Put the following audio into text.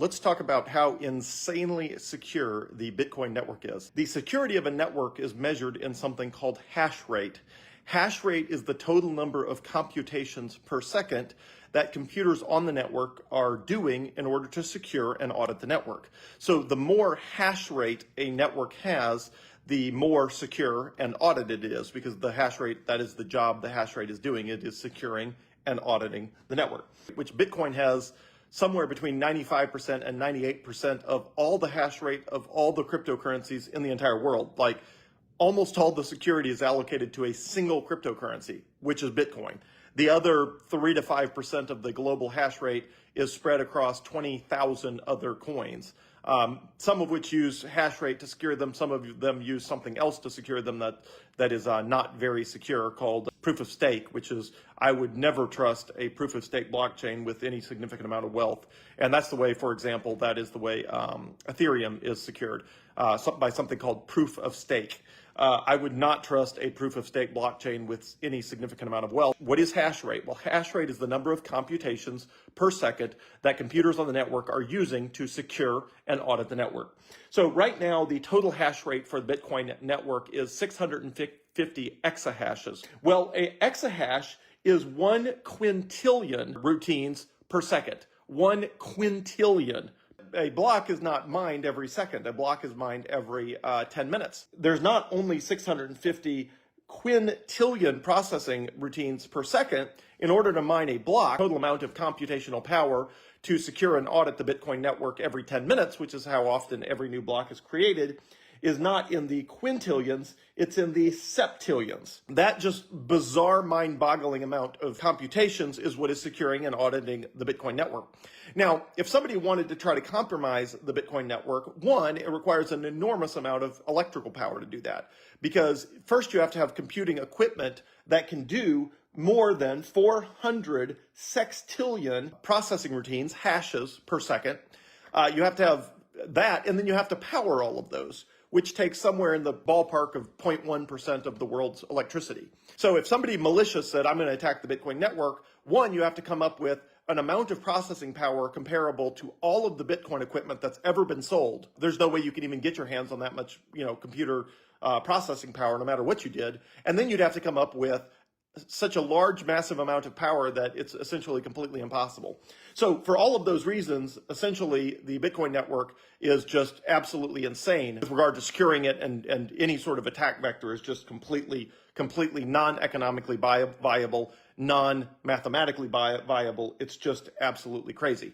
Let's talk about how insanely secure the Bitcoin network is. The security of a network is measured in something called hash rate. Hash rate is the total number of computations per second that computers on the network are doing in order to secure and audit the network. So the more hash rate a network has, the more secure and audited it is, because the hash rate, that is the job the hash rate is doing. It is securing and auditing the network, which Bitcoin has somewhere between 95% and 98% of all the hash rate of all the cryptocurrencies in the entire world. Like, almost all the security is allocated to a single cryptocurrency, which is Bitcoin. The other 3 to 5% of the global hash rate is spread across 20,000 other coins, some of which use hash rate to secure them. Some of them use something else to secure them that is not very secure, called proof of stake, which is, I would never trust a proof of stake blockchain with any significant amount of wealth. And that's the way, for example, that is the way Ethereum is secured by something called proof of stake. I would not trust a proof of stake blockchain with any significant amount of wealth. What is hash rate? Well, hash rate is the number of computations per second that computers on the network are using to secure and audit the network. So right now, the total hash rate for the Bitcoin network is 650 exahashes. Well, a exahash is 1 quintillion routines per second. 1 quintillion. A block is not mined every second. A block is mined every 10 minutes. There's not only 650 quintillion processing routines per second. In order to mine a block, total amount of computational power to secure and audit the Bitcoin network every 10 minutes, which is how often every new block is created, is not in the quintillions, it's in the septillions. That just bizarre, mind-boggling amount of computations is what is securing and auditing the Bitcoin network. Now, if somebody wanted to try to compromise the Bitcoin network, one, it requires an enormous amount of electrical power to do that. Because first you have to have computing equipment that can do more than 400 sextillion processing routines, hashes per second. You have to have that, and then you have to power all of those, which takes somewhere in the ballpark of 0.1% of the world's electricity. So if somebody malicious said, I'm going to attack the Bitcoin network, one, you have to come up with an amount of processing power comparable to all of the Bitcoin equipment that's ever been sold. There's no way you can even get your hands on that much, computer processing power, no matter what you did. And then you'd have to come up with such a large, massive amount of power that it's essentially completely impossible. So for all of those reasons, essentially the Bitcoin network is just absolutely insane with regard to securing it, and any sort of attack vector is just completely non-economically viable, non-mathematically viable. It's just absolutely crazy.